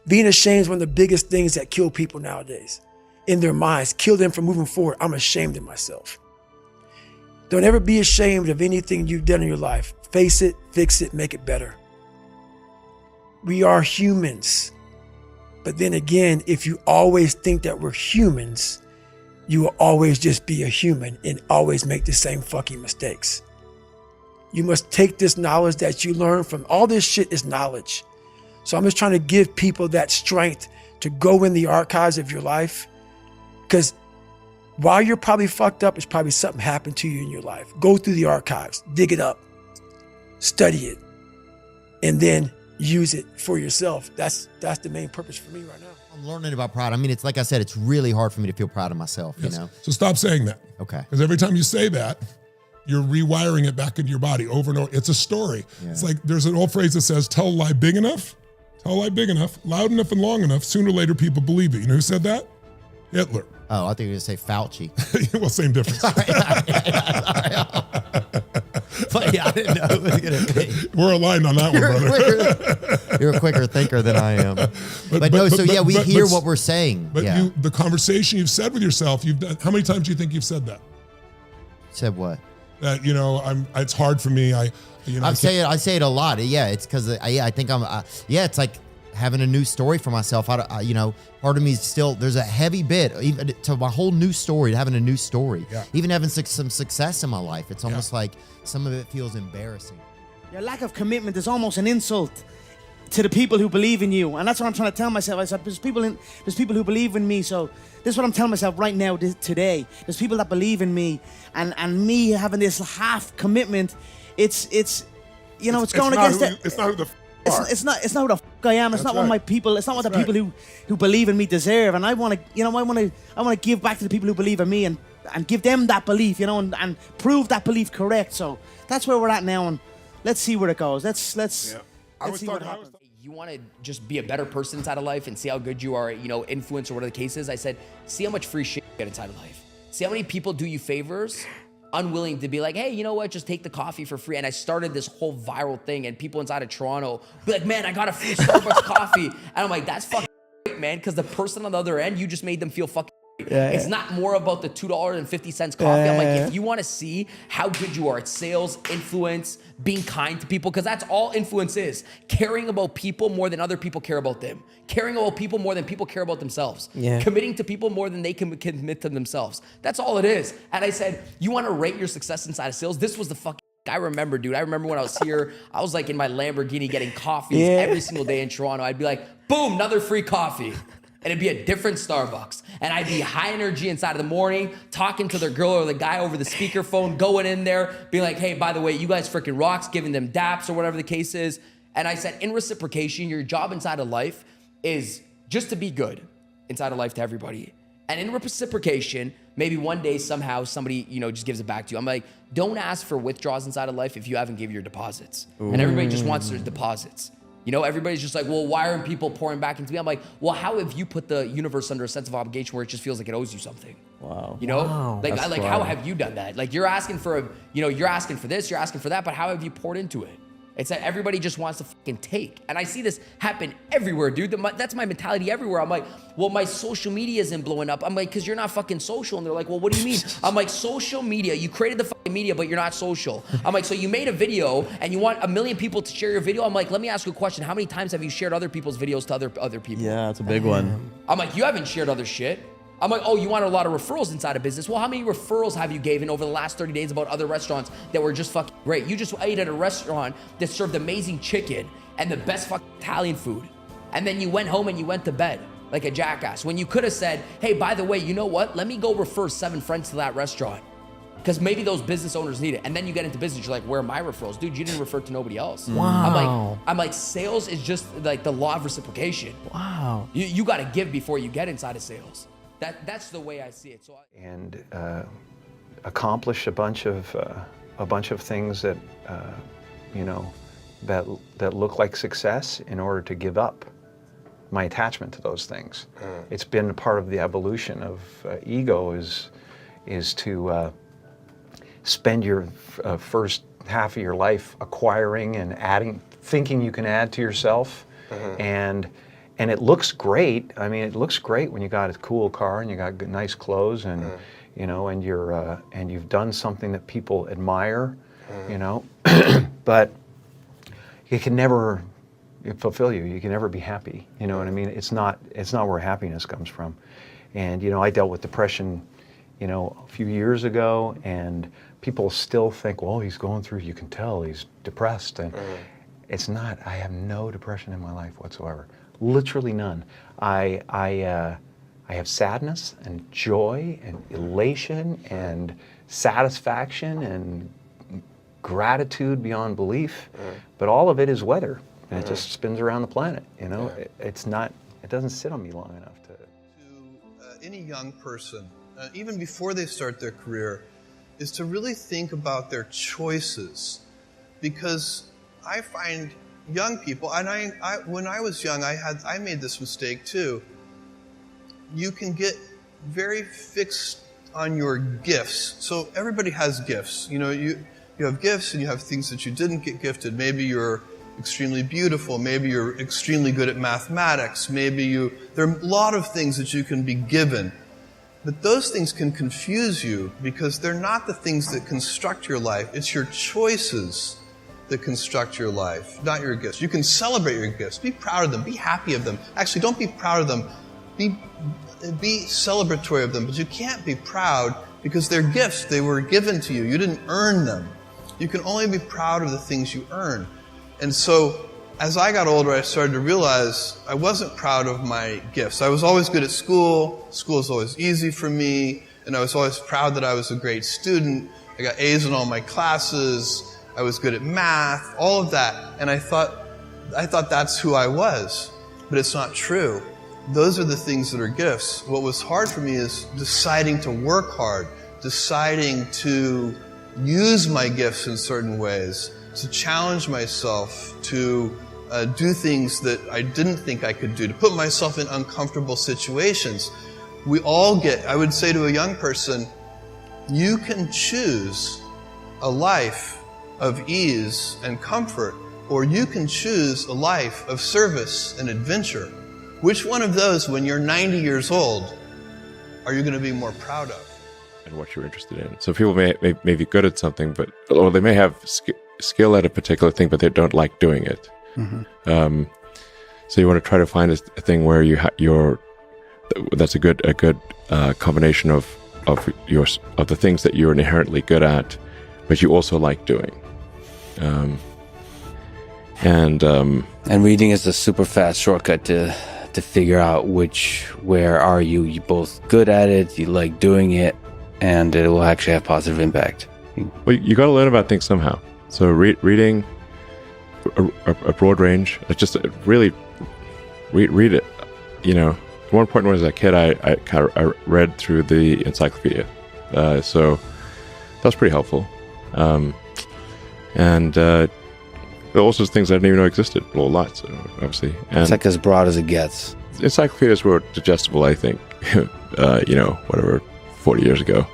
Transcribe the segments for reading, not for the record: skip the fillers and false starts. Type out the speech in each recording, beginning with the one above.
Being ashamed is one of the biggest things that kill people nowadays. In their minds, kill them from moving forward. I'm ashamed of myself. Don't ever be ashamed of anything you've done in your life. Face it, fix it, make it better. We are humans. But then again, if you always think that we're humans, you will always just be a human and always make the same fucking mistakes. You must take this knowledge that you learn from all this shit is knowledge. So I'm just trying to give people that strength to go in the archives of your life. Because while you're probably fucked up, it's probably something happened to you in your life. Go through the archives, dig it up, study it, and then use it for yourself. That's the main purpose for me right now. I'm learning about pride. I mean, it's like I said, it's really hard for me to feel proud of myself, you know? So stop saying that. Okay. Because every time you say that, you're rewiring it back into your body over and over. It's a story. Yeah. It's like there's an old phrase that says, tell a lie big enough, loud enough and long enough, sooner or later people believe it. You know who said that? Hitler. Oh, I think you were going to say Fauci. Well, same difference. Sorry. But yeah, I didn't know it was going to be. We're aligned on that one, brother. You're a quicker thinker than I am. But we hear what we're saying. But the conversation you've said with yourself, you've done. How many times do you think you've said that? Said what? That, it's hard for me. I say it a lot. Yeah, it's because I think it's like having a new story for myself. Part of me is still, there's a heavy bit, even to my whole new story, to having a new story. Yeah. Even having some success in my life. It's almost like some of it feels embarrassing. Your lack of commitment is almost an insult to the people who believe in you. And that's what I'm trying to tell myself. I said, there's people who believe in me. So this is what I'm telling myself right now, today. There's people that believe in me. And me having this half commitment, it's going against it. It's not who the It's not who the fuck I am. It's not what my people. It's not what the people who believe in me deserve. And I want to give back to the people who believe in me and give them that belief, and prove that belief correct. So that's where we're at now, and let's see where it goes. Let's see what happens. You want to just be a better person inside of life and see how good you are, influence or whatever the case is. I said, see how much free shit you get inside of life. See how many people do you favors, unwilling to be like, hey, you know what, just take the coffee for free. And I started this whole viral thing, and people inside of Toronto be like, man, I got a free Starbucks coffee. And I'm like, that's fucking great, man, because the person on the other end, you just made them feel fucking great. It's not more about the $2.50 coffee. I'm like, if you want to see how good you are at sales, influence, being kind to people, because that's all influence is. Caring about people more than other people care about them. Caring about people more than people care about themselves. Yeah. Committing to people more than they can commit to themselves. That's all it is. And I said, you want to rate your success inside of sales? This was the fucking I remember, dude. I remember when I was here, I was like in my Lamborghini getting coffees every single day in Toronto. I'd be like, boom, another free coffee. And it'd be a different Starbucks. And I'd be high energy inside of the morning, talking to the girl or the guy over the speakerphone, going in there, being like, hey, by the way, you guys freaking rocks, giving them daps or whatever the case is. And I said, in reciprocation, your job inside of life is just to be good inside of life to everybody. And in reciprocation, maybe one day somehow somebody, just gives it back to you. I'm like, don't ask for withdrawals inside of life if you haven't given your deposits. Ooh. And everybody just wants their deposits. Everybody's just like, well, why aren't people pouring back into me? I'm like, well, how have you put the universe under a sense of obligation where it just feels like it owes you something? Wow. Wow. How have you done that? Like, you're asking for you're asking for this, you're asking for that, but how have you poured into it? It's that everybody just wants to fucking take. And I see this happen everywhere, dude. That's my mentality everywhere. I'm like, well, my social media isn't blowing up. I'm like, because you're not fucking social. And they're like, well, what do you mean? I'm like, social media. You created the fucking media, but you're not social. I'm like, so you made a video and you want 1 million people to share your video? I'm like, let me ask you a question. How many times have you shared other people's videos to other people? Yeah, that's a big one. I'm like, you haven't shared other shit. I'm like, oh, you want a lot of referrals inside of business. Well, how many referrals have you given over the last 30 days about other restaurants that were just fucking great? You just ate at a restaurant that served amazing chicken and the best fucking Italian food. And then you went home and you went to bed like a jackass. When you could have said, hey, by the way, you know what? Let me go refer 7 friends to that restaurant, because maybe those business owners need it. And then you get into business, you're like, where are my referrals? Dude, you didn't refer to nobody else. Wow. I'm like, sales is just like the law of reciprocation. Wow. You got to give before you get inside of sales. That's the way I see it. And accomplish a bunch of things that that look like success in order to give up my attachment to those things. It's been part of the evolution of ego is to spend your first half of your life acquiring and adding, thinking you can add to yourself, and and it looks great. I mean, it looks great when you got a cool car and you got nice clothes and and you're and you've done something that people admire, but it can never fulfill you. You can never be happy. You know what I mean? It's not where happiness comes from. And I dealt with depression, a few years ago, and people still think, well, he's going through. You can tell he's depressed, and it's not. I have no depression in my life whatsoever. Literally none. I have sadness and joy and elation and satisfaction and gratitude beyond belief, but all of it is weather, and it just spins around the planet. It's not. It doesn't sit on me long enough to. Any young person, even before they start their career, is to really think about their choices, because I find young people, and I when I was young, I made this mistake too. You can get very fixed on your gifts. So everybody has gifts. You have gifts and you have things that you didn't get gifted. Maybe you're extremely beautiful. Maybe you're extremely good at mathematics. There are a lot of things that you can be given. But those things can confuse you because they're not the things that construct your life. It's your choices that construct your life, not your gifts. You can celebrate your gifts. Be proud of them. Be happy of them. Actually, don't be proud of them. Be celebratory of them. But you can't be proud because they're gifts. They were given to you. You didn't earn them. You can only be proud of the things you earn. And so, as I got older, I started to realize I wasn't proud of my gifts. I was always good at school. School was always easy for me. And I was always proud that I was a great student. I got A's in all my classes. I was good at math, all of that. And I thought that's who I was. But it's not true. Those are the things that are gifts. What was hard for me is deciding to work hard, deciding to use my gifts in certain ways, to challenge myself, to do things that I didn't think I could do, to put myself in uncomfortable situations. I would say to a young person, you can choose a life of ease and comfort, or you can choose a life of service and adventure. Which one of those, when you're 90 years old, are you going to be more proud of? And what you're interested in. So people may be good at something, or they may have skill at a particular thing, but they don't like doing it. Mm-hmm. So you want to try to find a thing where that's a good combination of the things that you're inherently good at, but you also like doing. And reading is a super fast shortcut to figure out where are you. You're both good at it, you like doing it, and it will actually have positive impact. Well, you got to learn about things somehow. So reading a broad range, just really read it. At one point when I was a kid, I read through the encyclopedia. So that was pretty helpful. And there are also things I didn't even know existed. Well, lots, obviously. And it's like as broad as it gets. Encyclopedias were digestible, I think, 40 years ago.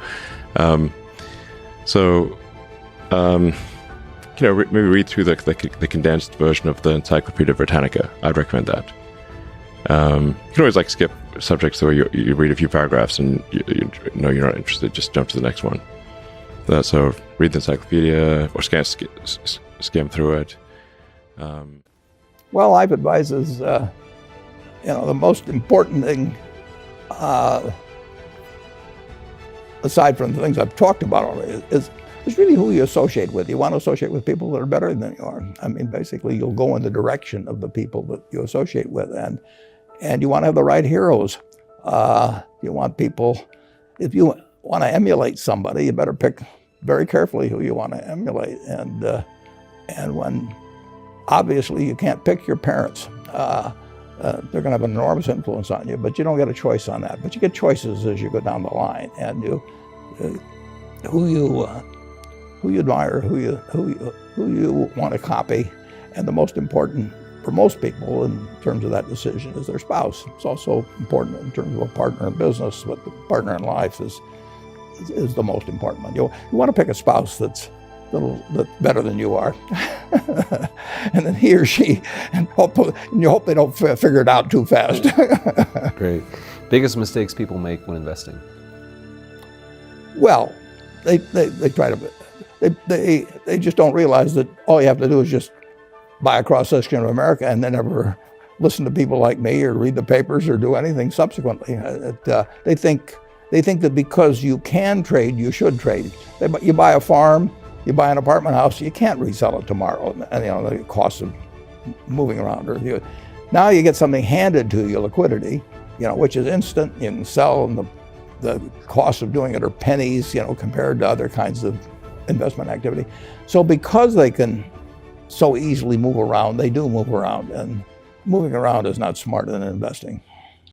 Maybe read through the condensed version of the Encyclopedia Britannica. I'd recommend that. You can always skip subjects where you read a few paragraphs and you know you're not interested, just jump to the next one. So read the encyclopedia or skim through it. Well, life advice is, the most important thing, aside from the things I've talked about already, is really who you associate with. You want to associate with people that are better than you are. I mean, basically, you'll go in the direction of the people that you associate with, and you want to have the right heroes. You want people, if you want to emulate somebody, you better pick very carefully who you want to emulate. And when, obviously, you can't pick your parents. They're going to have an enormous influence on you, but you don't get a choice on that. But you get choices as you go down the line, and who you admire, who you want to copy, and the most important for most people in terms of that decision is their spouse. It's also important in terms of a partner in business, but the partner in life is the most important one. You want to pick a spouse that's little bit better than you are. And then he or she, and you hope they don't figure it out too fast. Great. Biggest mistakes people make when investing? Well, they try to, they just don't realize that all you have to do is just buy a cross-section of America and then never listen to people like me or read the papers or do anything subsequently. They think that because you can trade, you should trade. You buy a farm, you buy an apartment house, you can't resell it tomorrow. And the cost of moving around. Now you get something handed to you, liquidity, which is instant. You can sell, and the cost of doing it are pennies, compared to other kinds of investment activity. So because they can so easily move around, they do move around, and moving around is not smarter than investing.